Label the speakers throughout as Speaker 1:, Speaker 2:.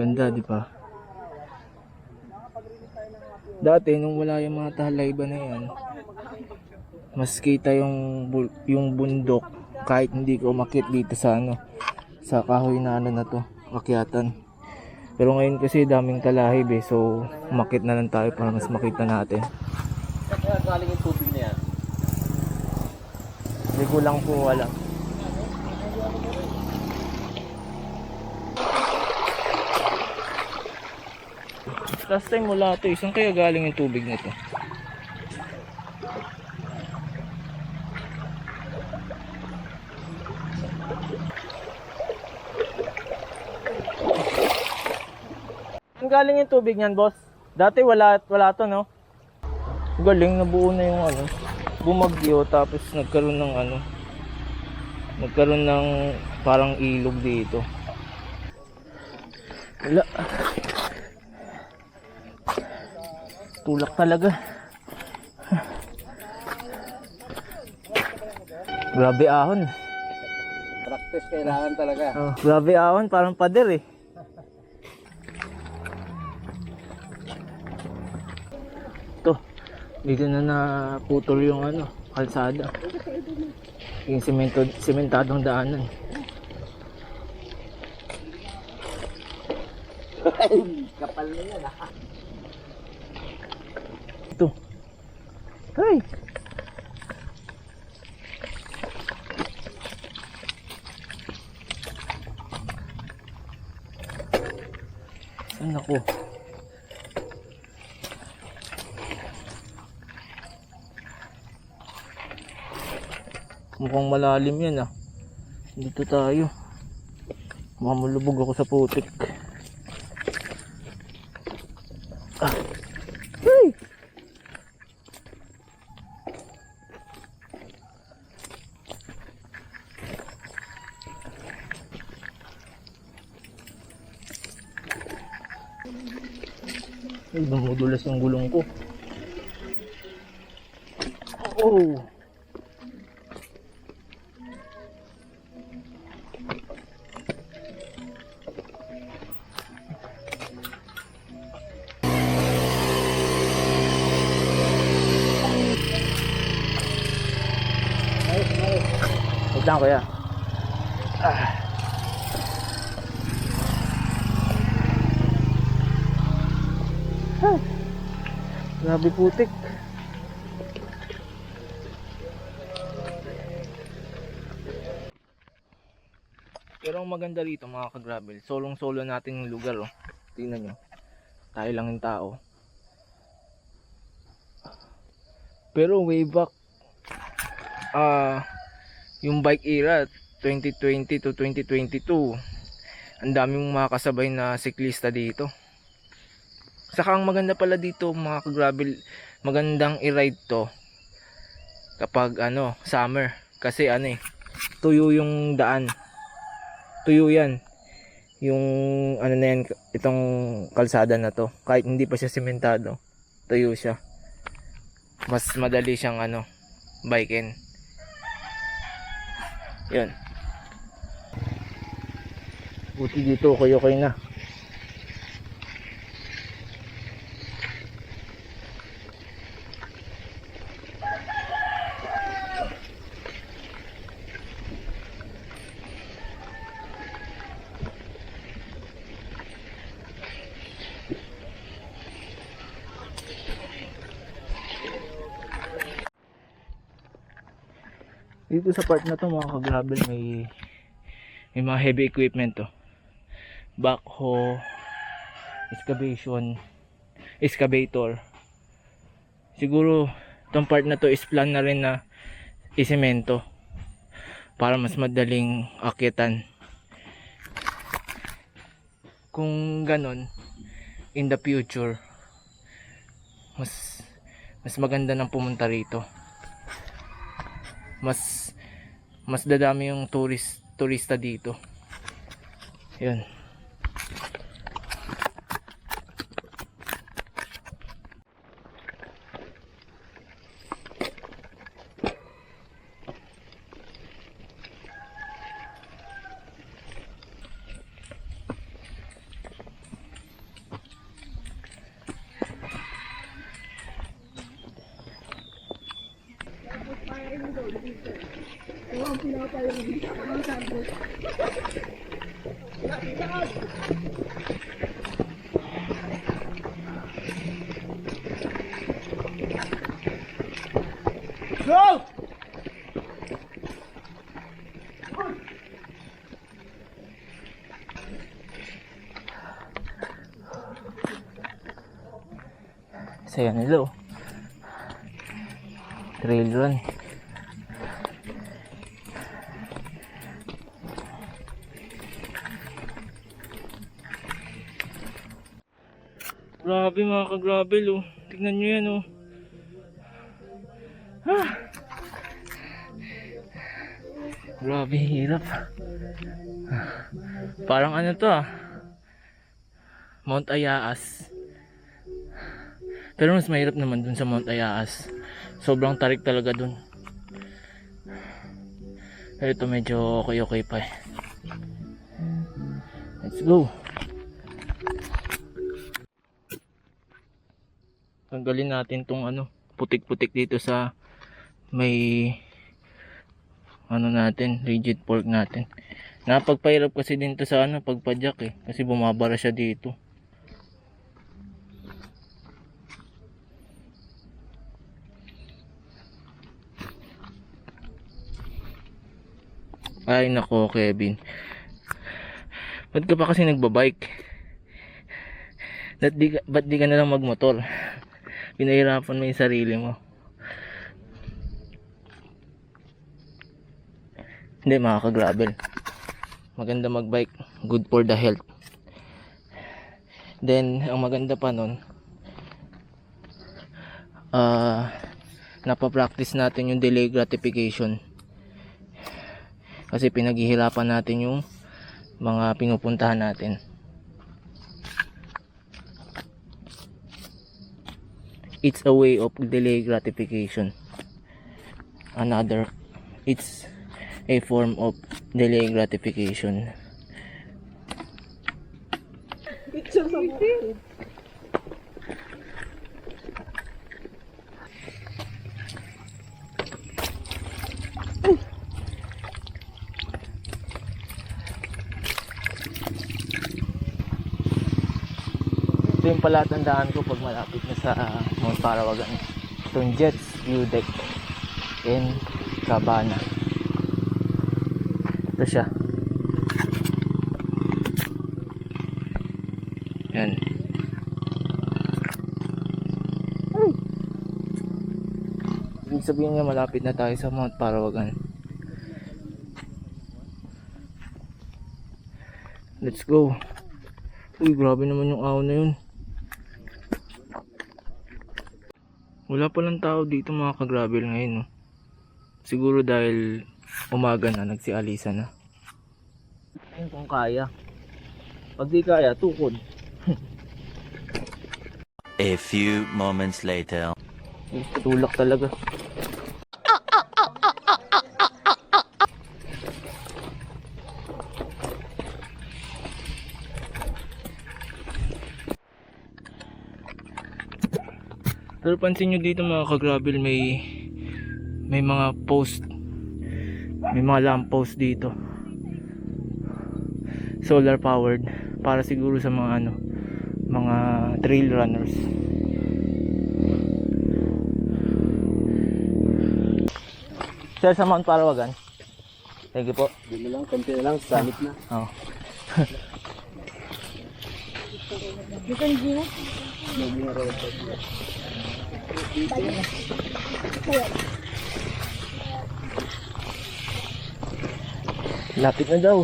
Speaker 1: Ganda, di ba? Dati nung wala yung mga tahalayba na yan, mas kita yung bundok kahit hindi ko umakyat dito sa ano, sa kahoy na ano na to, akyatan. Pero ngayon kasi daming talahib eh, so umakyat na lang tayo para mas makita natin.
Speaker 2: Kaya galing yung tubig na yan.
Speaker 1: Hindi ko lang po alam. Last time wala to, isang kaya galing yung tubig na to? Saan galing yung tubig niyan, boss? Dati wala to, no? Galing, nabuo na yung ano, bumagyo tapos nagkaroon ng ano, nagkaroon ng parang ilog dito. Wala. Tulak talaga. Grabe ahon.
Speaker 2: Practice kailangan talaga.
Speaker 1: Oh, grabe ahon, parang pader eh. Ito, dito na naputol yung ano, kalsada. Yung sementadong daanan.
Speaker 2: Kapal na yan ah.
Speaker 1: Ito. Ay! Saan ako? Mukhang malalim yan ah. Dito tayo. Mamulubog ako sa putik. Ah. Hey! Ay, dumudulas yung gulong ko. Oh! Wait lang kuya. Grabe putik. Pero ang maganda rito mga ka-gravel, solong-solo natin yung lugar oh. Tingnan nyo. Tayo lang yung tao. Pero way back yung bike era 2020 to 2022, ang daming mga kasabay na siklista dito. Saka ang maganda pala dito mga ka-gravel, magandang i-ride to kapag ano, summer. Kasi ano eh, tuyo yung daan. Tuyo yan. Yung ano na yan, itong kalsada na to. Kahit hindi pa siya sementado, tuyo siya. Mas madali siyang ano, bike-in. Yun. Buti dito, okay na. Dito sa part na to mga ka-gravel may mga heavy equipment to. Backhoe, excavator. Siguro itong part na to is plan na rin na isemento para mas madaling akyatan. Kung ganon in the future, mas maganda nang pumunta rito. Mas dadami yung turista dito. Yun. Go! Saya nila oh. Trail run. Grabe mga ka-gravel oh. Tignan nyo yan oh. Ah. Grabe hirap. Parang ano to ah. Mount Ayaas. Pero mas mahirap naman dun sa Mount Ayaas. Sobrang tarik talaga dun. Pero ito medyo okay pa eh. Let's go. Tanggalin natin tong ano, putik-putik dito sa may ano natin, rigid fork natin. Napagpahirap kasi dito sa ano, pagpadyak eh. Kasi bumabara siya dito. Ay nako Kevin, ba't ka pa kasi nagbabike? Ba't di ka na lang magmotor? Pinahirapan mo yung sarili mo. Hindi mga ka-gravel, maganda magbike, good for the health. Then ang maganda pa nun, napapractice natin yung delay gratification. Kasi pinaghihirapan natin yung mga pinupuntahan natin. It's a way of delay gratification. It's a form of delay gratification.
Speaker 3: Picture sa bukid.
Speaker 1: Ito yung palatandaan ko pag malapit na sa Mount Parawagan. Itong Jets View Deck in Cabana. Ito siya. Yan. Ibig sabihin niya malapit na tayo sa Mount Parawagan. Let's go. Uy, grabe naman yung ahon na yun. Wala palang tao dito mga ka-gravel ngayon no? Siguro dahil umaga na, nagsialisa na. Ayun kung kaya. Pag di kaya, tukod.
Speaker 4: A few moments later.
Speaker 1: Tulak talaga. Pero pansin nyo dito mga ka-gravel, may mga post, may mga lamp post dito, solar powered, para siguro sa mga ano, mga trail runners. Sir, sa Mount Parawagan. Thank you po.
Speaker 2: Dito lang, konti na lang, sanit na.
Speaker 1: Oh. Lapit na daw.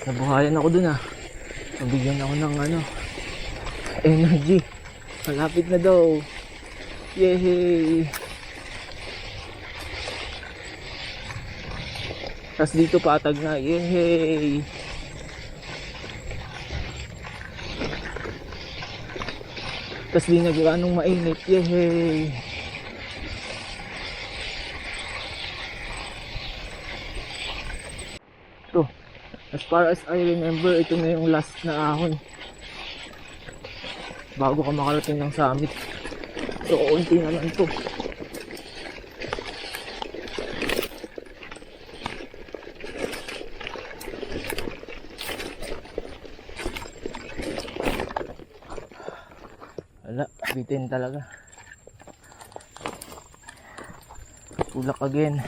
Speaker 1: Nabuhayan ako dun ah. Nabigyan ako ng ano, energy. Malapit na daw. Yay! Tas dito patag na. Yay! Tas di na ganong mainit. Yay! Ito, as far as I remember, ito na yung last na ahon bago ka makarating ng summit. So, unti na lang to. Wala, bitin talaga. Tulak again.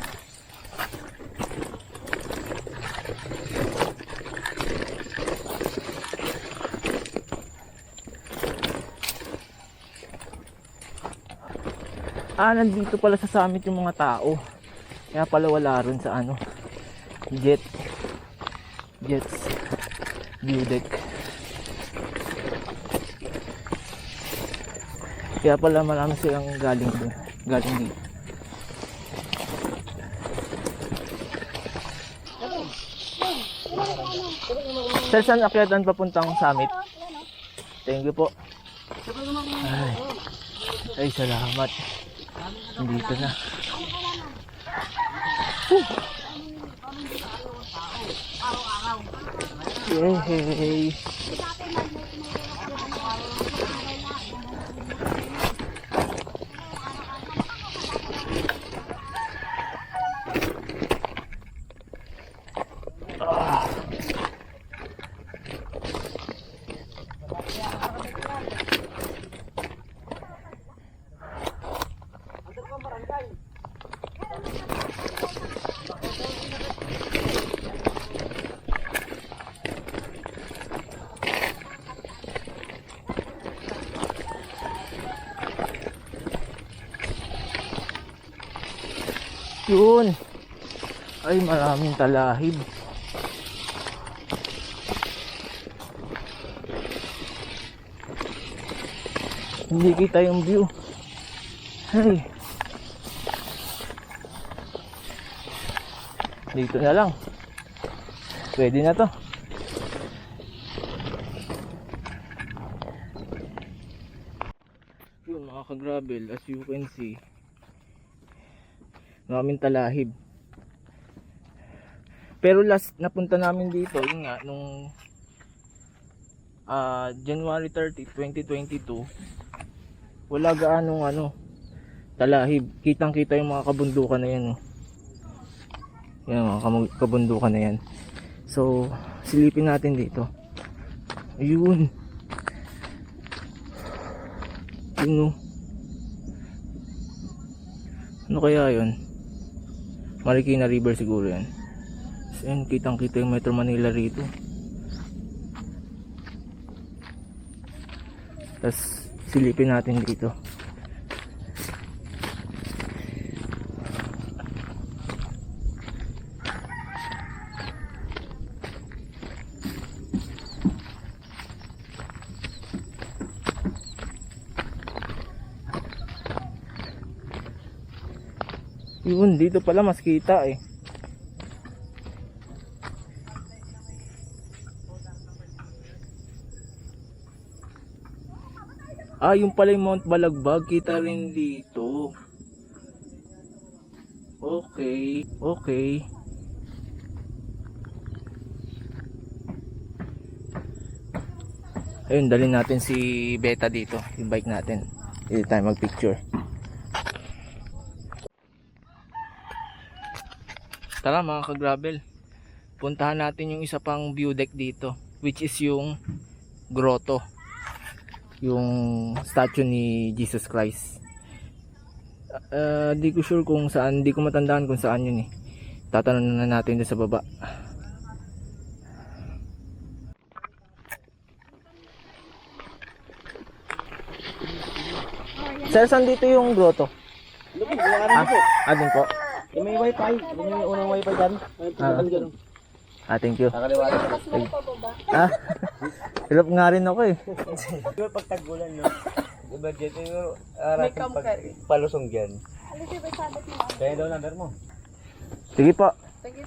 Speaker 1: Nandito pala sa summit yung mga tao. Kaya pala wala rin sa Jets view deck. Kaya pala marami silang galing dito. Sir, saan akyatan papuntang summit? Thank you po. Ay salamat. Dito na. Yay! Yun. Ay, maraming talahib. Hindi kita yung view. Ay. Dito na lang. Pwede na to. Yun mga ka-gravel, as you can see, maraming talahib. Pero last napunta namin dito, yun nga, nung January 30, 2022, wala gaanong talahib. Kitang kita yung mga kabundukan na yan. Yan mga kabundukan na yan. So, silipin natin dito. Ayun. Yun. Ano kaya yun? Marikina River siguro yan. So, yan, kitang kita yung Metro Manila rito. Tapos silipin natin dito. Yun, dito pala mas kita eh. Yung pala yung Mount Balagbag, kita rin dito. Okay, okay. Ayun, dalhin natin si Beta dito, yung bike natin. Dito tayo mag-picture. Tara mga ka-gravel, puntahan natin yung isa pang view deck dito, which is yung grotto, yung statue ni Jesus Christ. Di ko sure kung saan, di ko matandaan kung saan yun eh. Tatanong na natin doon sa baba. Sir, saan dito yung grotto? Doon po.
Speaker 2: May wifi. May unang wifi dyan.
Speaker 1: Thank you.
Speaker 2: Nakaliwala.
Speaker 1: Hilap nga rin ako eh.
Speaker 2: Siguro pag tag-ulan, no? Diba dyan yung arating palusong dyan. Kaya daw number mo.
Speaker 1: Sige po.
Speaker 3: Thank you.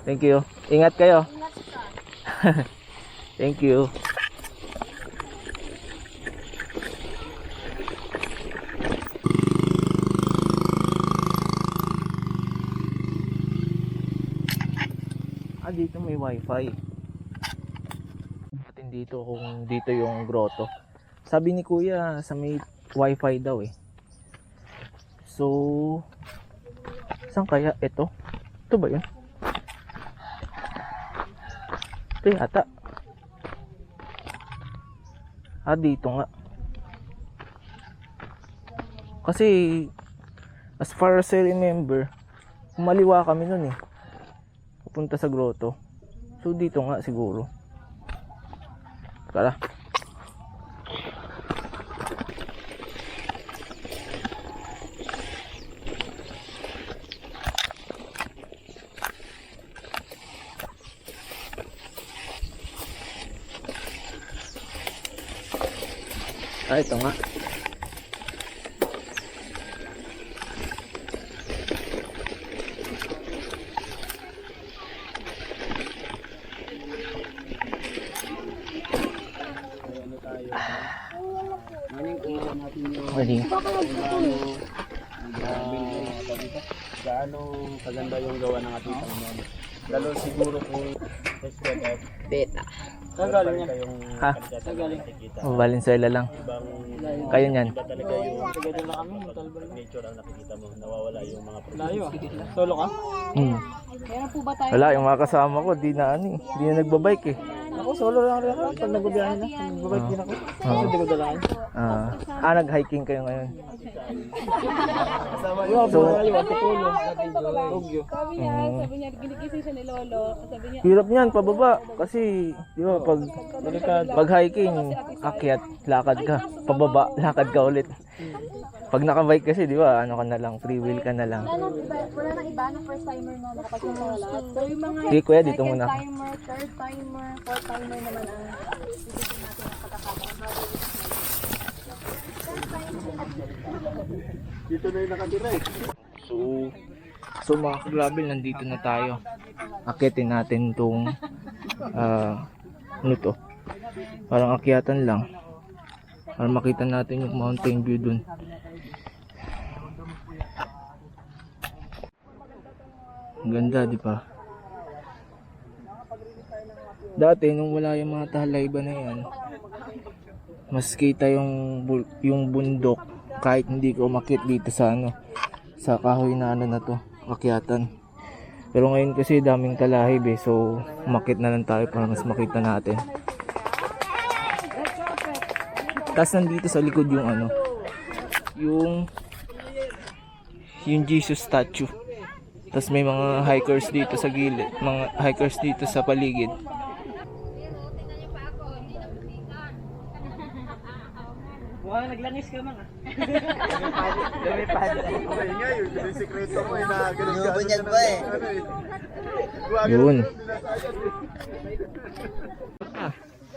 Speaker 1: Thank you. Ingat kayo.
Speaker 3: Ingat ka.
Speaker 1: Thank you. Dito may wifi. Natin dito kung dito yung grotto. Sabi ni kuya sa may wifi daw eh. So, saan kaya ito? Ito ba yun? Ito yata. Dito nga. Kasi, as far as I remember, kumaliwa kami nun eh. Pupunta sa grotto. So, dito nga siguro. Tara. Ito nga. Morning.
Speaker 2: Gaano kaganda yung gawa ng ating Panginoon. Lalo siguro kung
Speaker 3: Beta.
Speaker 2: saan galing yan?
Speaker 1: Ha?
Speaker 2: Saan galing? Nakikita.
Speaker 1: Valenzuela lang.
Speaker 2: Ibang
Speaker 1: Kayo niyan.
Speaker 2: iba talaga yung nature ang nakikita mo. Nawawala yung mga problema. Solo ka?
Speaker 3: Meron po ba tayo?
Speaker 1: Wala, yung mga kasama ko, di na nagbabike eh.
Speaker 2: Ako solo lang rin ako. Pag nagbabiyahe na, nagbabike din ako. Hindi ko dalaan.
Speaker 1: Nag-hiking kayo ngayon.
Speaker 2: So,
Speaker 3: Sabi niya, ginigising siya ni Lolo. Sabi niya,
Speaker 1: Hirap niyan, pababa. Kasi, di ba, pag hiking, akyat, lakad ka. Pababa, lakad ka ulit. Pag nakabike kasi, di ba, ano ka na lang, free wheel ka na lang.
Speaker 3: wala nang iba ng first timer na nakapagsimula. So yung mga
Speaker 1: Sige kuya, dito muna.
Speaker 3: second timer, third timer, fourth timer naman ang bibigyan natin ng pagkakataon.
Speaker 2: dito na yung nakatira eh.
Speaker 1: So mga kagrabil, nandito na tayo. Akyatin natin itong, ano to? Parang akyatan lang. Para makita natin yung mountain view dun. Ang ganda, di ba? Dati, nung wala yung mga tahalayba na yan, mas kita yung bundok kahit hindi ko umakyat dito sa sa kahoy na na to, akyatan. Pero ngayon kasi daming talahib eh, so umakyat na lang tayo para mas makita natin. Tapos nandito sa likod yung yung Jesus statue. Tapos may mga hikers dito sa gilid, mga hikers dito sa paligid.
Speaker 2: Wow, naglangis ka mga. Lumipad. Okay nga, yung sikreto mo na
Speaker 5: Bunyag ba eh?
Speaker 1: Yun.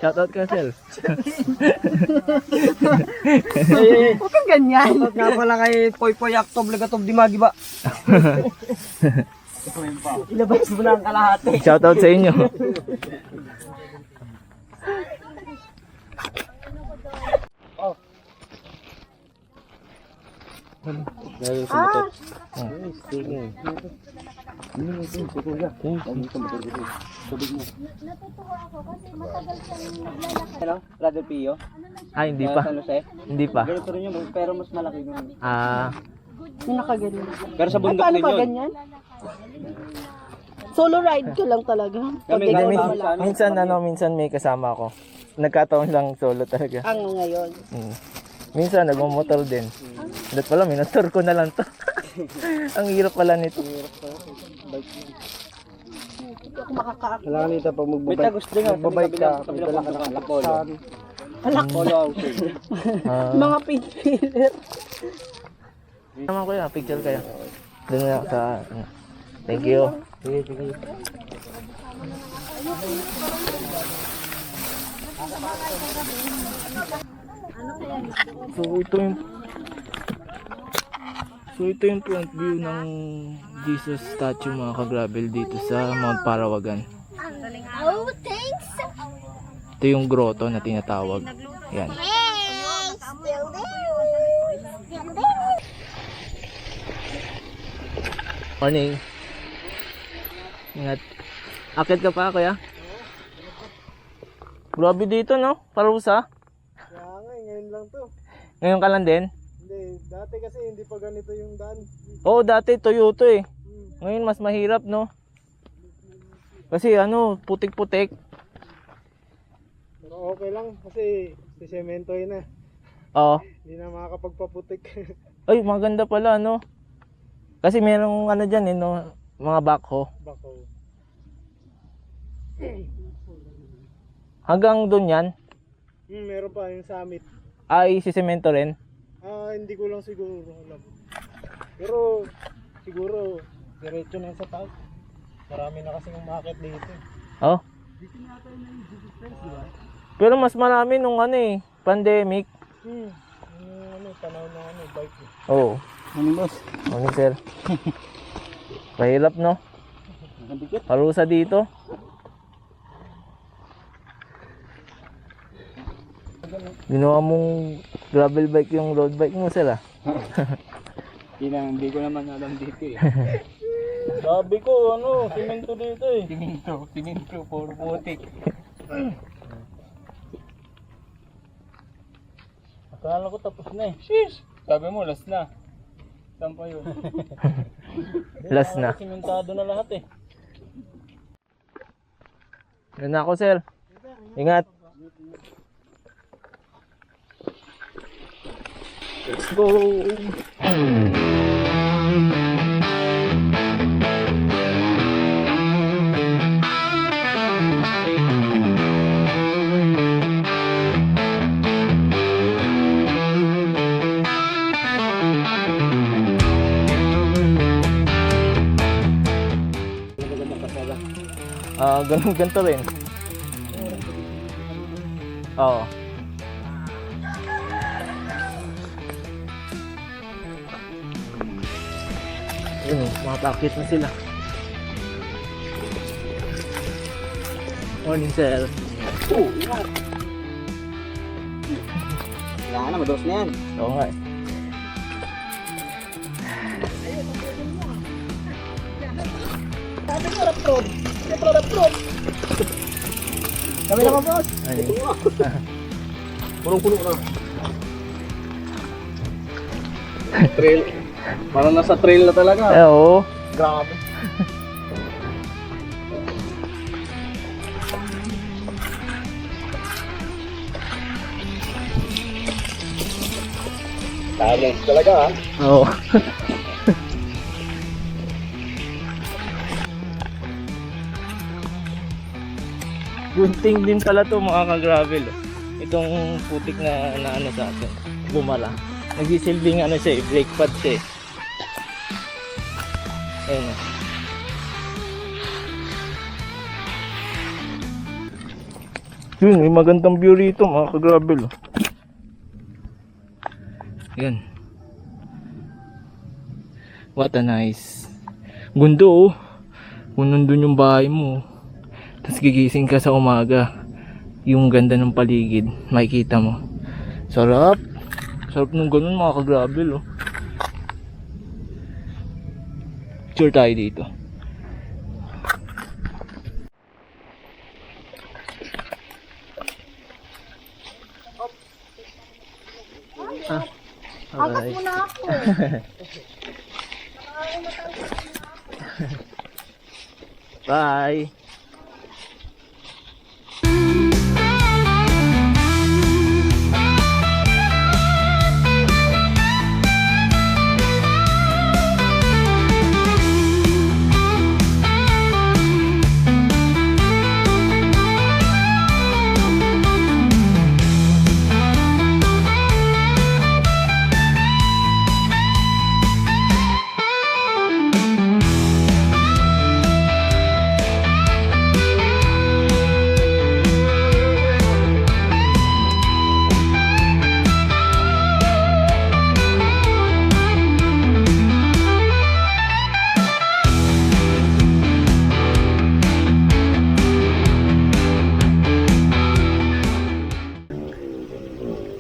Speaker 1: Shoutout ka, Sel.
Speaker 3: Huwag kang ganyan.
Speaker 5: Shoutout nga pala kay Poy Poy Aktob Lagatob Dimagi ba? Ilabas mo na ang kalahati.
Speaker 1: Shoutout sa inyo.
Speaker 2: Dahil sa motor.
Speaker 3: Natutuwa ako kasi matagal siyang naglalakad.
Speaker 5: Hello, Brother Pio.
Speaker 1: Hindi pa.
Speaker 5: San Jose.
Speaker 1: Hindi pa.
Speaker 5: Ganito rin yun, pero mas malaki yun.
Speaker 3: Yung nakaganyan.
Speaker 5: Pero sa bundok
Speaker 3: Paano
Speaker 5: din
Speaker 3: pa
Speaker 5: yun.
Speaker 3: ganyan? Solo ride ka lang talaga. Pag
Speaker 5: Kami
Speaker 3: ganyan
Speaker 5: nga,
Speaker 3: wala.
Speaker 1: Minsan may kasama ako. Nagkataon lang solo talaga.
Speaker 3: Ang ngayon.
Speaker 1: Minsan nagmamotor din. Dapat pala minotor ko na lang to. Ang hirap pala nito.
Speaker 3: Hindi ako makakaak.
Speaker 5: Kailangan nito pag
Speaker 2: May tagos din nga.
Speaker 5: magbabike ka,
Speaker 2: Sa
Speaker 5: may
Speaker 2: kabilang
Speaker 5: dala ka
Speaker 2: bundok.
Speaker 5: ng Apollo.
Speaker 2: Polo outing.
Speaker 3: Mga pinpiler.
Speaker 1: Naman ko yan, picture kayo. Doon na sa thank you.
Speaker 5: Sige.
Speaker 1: So ito yung front view ng Jesus statue mga ka-gravel dito sa Mount Parawagan.
Speaker 3: Oh, thanks.
Speaker 1: Ito yung grotto na tinatawag. Yan.
Speaker 3: Still there.
Speaker 1: Morning. Ingat. Akit ka pa kuya? Grabe dito no? Parusa?
Speaker 5: Ngayon lang to.
Speaker 1: Ngayon ka lang din?
Speaker 5: Hindi,
Speaker 6: Hindi, dati kasi hindi pa ganito yung daan.
Speaker 1: Oo, dati Toyota eh. Ngayon mas mahirap, no? Kasi ano, putik-putik.
Speaker 6: Pero okay lang kasi sisemento yun na.
Speaker 1: Oo.
Speaker 6: Hindi na makakapagpaputik.
Speaker 1: Ay, maganda pala, no? Kasi merong ano dyan eh, no? Mga backhoe.
Speaker 6: Bako.
Speaker 1: Hanggang doon yan,
Speaker 6: Meron pa yung summit.
Speaker 1: ay si semento rin.
Speaker 6: Hindi ko lang siguro alam. Pero siguro diretso na yun sa taas. Marami na kasing umakit dito.
Speaker 1: Oh. Pero mas marami nung ano eh, pandemic.
Speaker 6: Yung panahon na bike.
Speaker 1: Oo.
Speaker 5: Ano boss?
Speaker 1: Ano sir? Mahirap, no? Parusa dito. Ginawa mong gravel bike yung road bike mo, sir, ah.
Speaker 5: Hindi ko naman alam dito eh.
Speaker 6: Sabi ko simento dito eh.
Speaker 5: Siminto, puro putik.
Speaker 6: Akala ko tapos na eh.
Speaker 5: Sheesh! Sabi mo, last na. Saan pa yun?
Speaker 1: Last na.
Speaker 6: Simentado na lahat eh.
Speaker 1: Yan na ako, sir. Ingat. Let's go. Ganito rin. Oo. Ayun, mapakit na sila. Morning, sir.
Speaker 5: Kailangan na, mados na yan.
Speaker 1: Oo nga eh.
Speaker 5: Kami naman boss.
Speaker 1: Ayun.
Speaker 5: Purong-puno na. Trail. Parang nasa trail na talaga.
Speaker 1: Oo.
Speaker 5: Grabe. Talent talaga ha.
Speaker 1: Oo. Gunting din pala to mga ka-gravel. Oh. Itong putik na ano sa atin. Bumara. Nagsisilbing ano siya eh, brake pad siya eh. Ayun oh. Yun, may magandang view rito mga ka-gravel. Oh. Yan. What a nice. Gundo oh. Kung nandun yung bahay mo. Tapos gigising ka sa umaga. Yung ganda ng paligid. Makikita mo. Sarap. Sarap nung ganun mga ka-gravel oh. Picture tayo dito.
Speaker 3: Angkat mo na ako.
Speaker 1: Bye.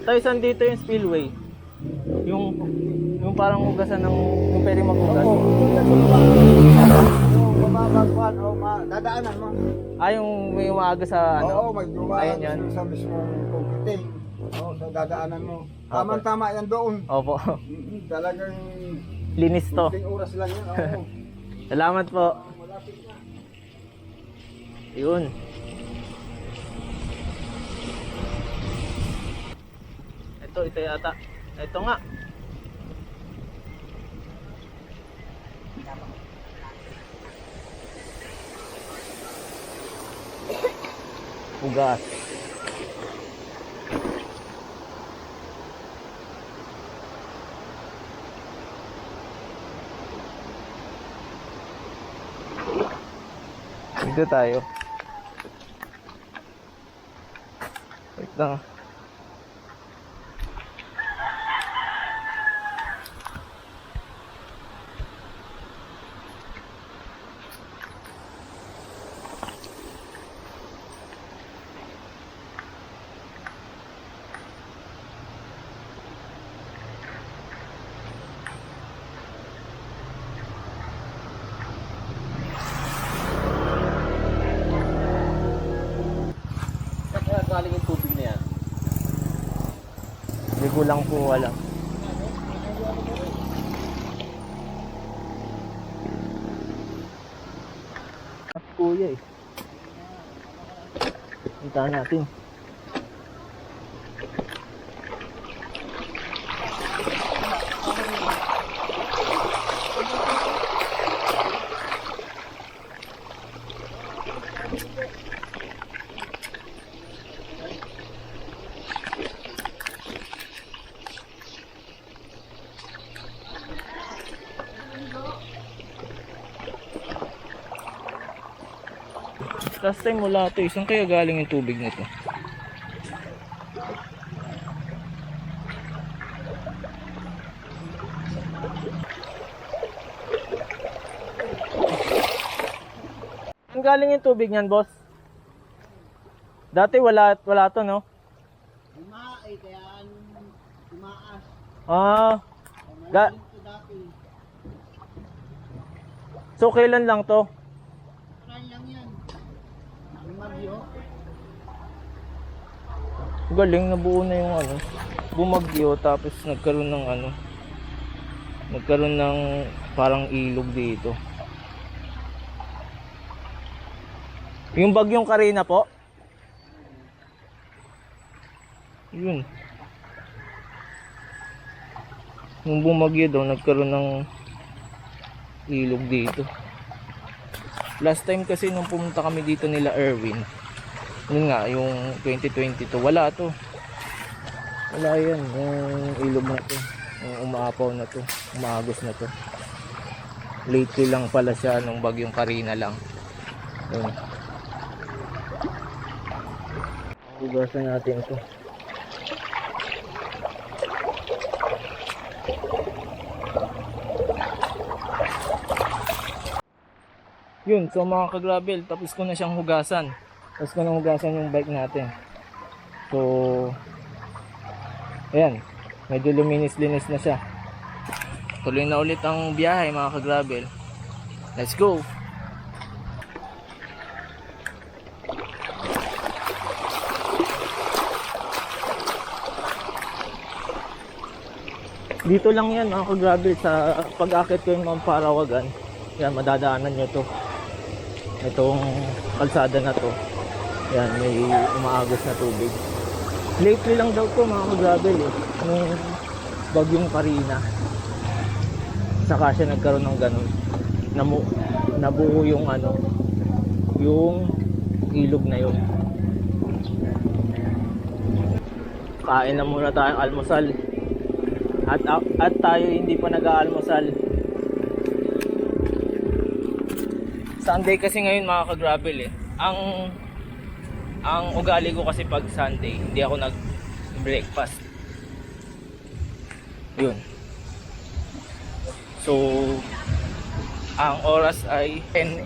Speaker 1: Tayo saan dito yung spillway? Yung parang hugasan ng yung pwedeng maghugas.
Speaker 6: Mamagagwan o dadaanan mo.
Speaker 1: Yung may umaaga sa ano?
Speaker 6: Oo, magdumaan
Speaker 1: Ayun yan.
Speaker 6: sa mismong concrete. Oo, so dadaanan mo.
Speaker 7: Tama-tama yan doon.
Speaker 1: Opo.
Speaker 7: Talagang
Speaker 1: Linis to.
Speaker 7: kunting oras lang yan. Oo.
Speaker 1: Salamat po. Yun. Ito yata. Ito nga. Ugas. Dito tayo. Wait lang.
Speaker 2: Kaya galing yung tubig na yan.
Speaker 1: Hindi ko lang po alam. Kuya eh. Punta natin. Last time wala to. Saan kaya galing yung tubig nito? Saan galing yung tubig niyan, boss? Dati wala to, no? Ah. So kailan lang to? Galing, nabuo na yung ano, bumagyo tapos nagkaroon ng parang ilog dito. Yung bagyong Karina po. Yun. Nung bumagyo daw nagkaroon ng ilog dito. Last time kasi nung pumunta kami dito nila Erwin, yun nga, yung 2022, wala to. Wala yan, yung ilog na to. Yung umaapaw na to, umaagos na to. Lately lang pala siya, nung bagyong Karina lang. Yun. Hugasan natin ito. Yun, so mga ka-gravel, tapos ko na siyang hugasan. Tapos ko na hugasan yung bike natin. So, ayan, medyo luminis-linis na siya. Tuloy na ulit ang biyahe mga ka-gravel. Let's go! Dito lang yan mga ka-gravel, sa pag-akit ko yung mga Parawagan. Yan, madadaanan nyo to. Itong kalsada na to. Yan, may umaagos na tubig. Lately lang daw to mga ka-gravel eh. Nung bagyong Karina. Saka siya nagkaroon ng ganun. Nabuo yung ano, yung ilog na yun. Kain na muna tayong almusal. At tayo hindi pa nag-aalmusal. Sunday kasi ngayon mga ka-gravel eh. Ang ugali ko kasi pag Sunday, hindi ako nag-breakfast. Yun. So, ang oras ay 10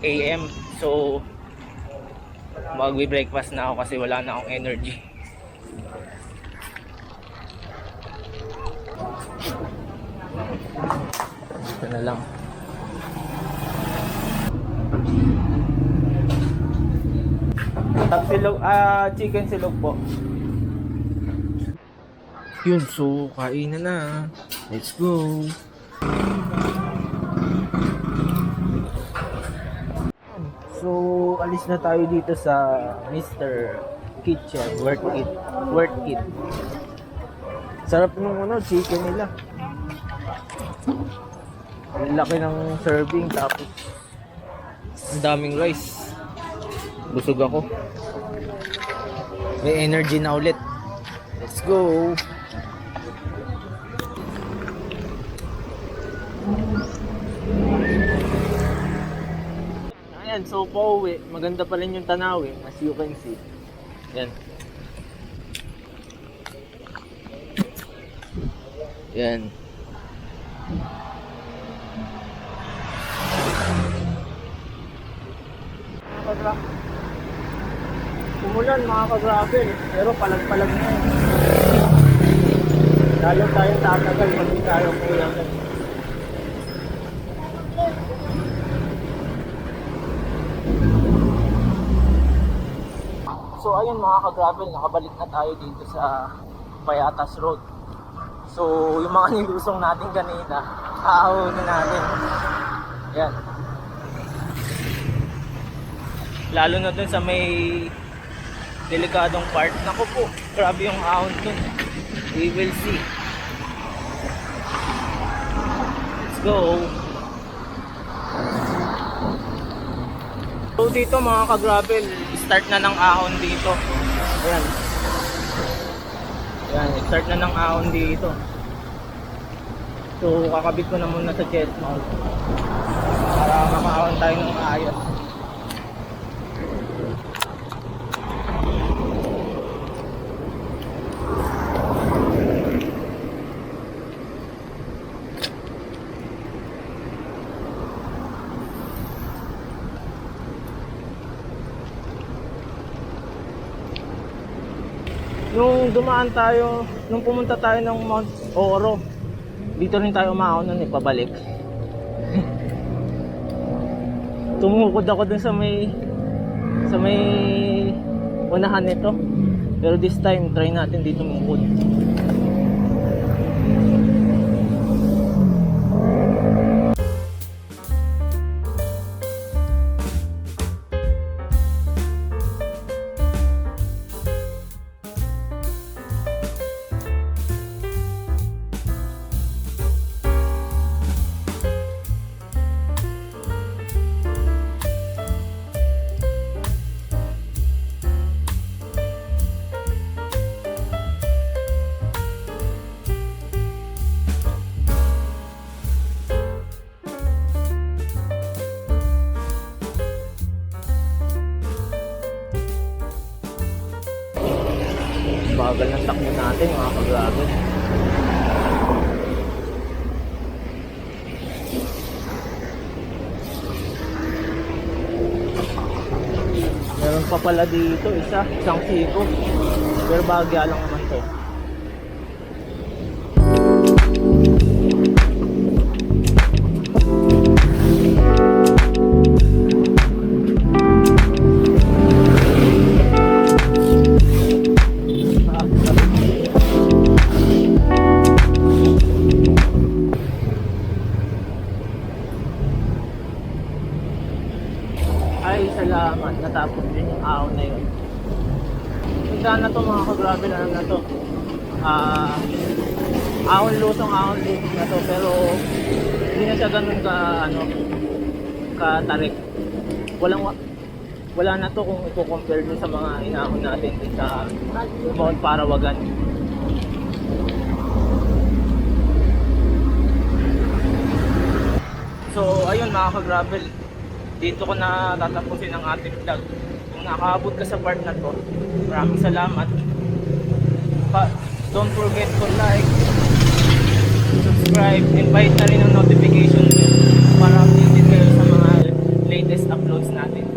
Speaker 1: AM. So, magbe-breakfast na ako kasi wala na akong energy. Ito na lang. Silog, chicken silog po. Yun, so kainan na. Let's go. So, alis na tayo dito sa Mr. Kitchen. Worth it. Worth it. Sarap nung chicken nila. Ang laki ng serving, tapos ang daming rice. Busog ako. May energy na ulit. Let's go. Ayan, so pauwi. Maganda pa rin yung tanawin, as you can see. Yan. Yan. Umulan mga ka-gravel, pero palag-palag na yun. Lalo tayong tatagal pag hindi tayo kulang. So ayun mga ka-gravel, nakabalik na tayo dito sa Payatas Road. So yung mga nilusong natin kanina, aahawin natin. Yan. Lalo na dun sa may delikadong part. Naku po, grabe yung ahon dun. We will see. Let's go. So dito mga ka-gravel, start na ng ahon dito. Ayan. Ayan, start na ng ahon dito. So kakabit ko na muna sa chest mount para makaahon tayo ng ayos. Nung dumaan tayo, nung pumunta tayo ng Mount Oro, dito rin tayo umahon nun pabalik. Tumukod ako dun sa may unahan nito. Pero this time, try natin dito tumukod. Bagal ng takbo natin mga ka-gravel. Meron pa pala dito isang siko. Pero bagya lang naman to. Ay, salamat. Natapos din yung ahon na yun. Punta na to mga ka-gravel, ano na to? Ahon lusong na to. Pero hindi na siya ganun ka-tarik. Wala na to kung i-compare dun sa mga inahon natin sa Mount Parawagan. So, ayun mga ka-gravel. Dito ko na tatapusin ang ating vlog. Kung nakaabot ka sa part na to, maraming salamat. Don't forget to like, subscribe, invite na rin ang notification bell para updated kayo sa mga latest uploads natin.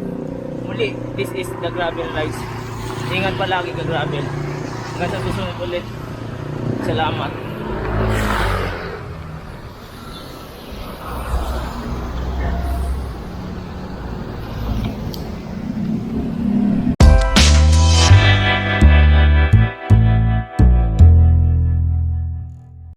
Speaker 1: Muli, this is The Gravel Rides. Ingat palagi ka-gravel. Hanggang sa susunod ulit. Salamat.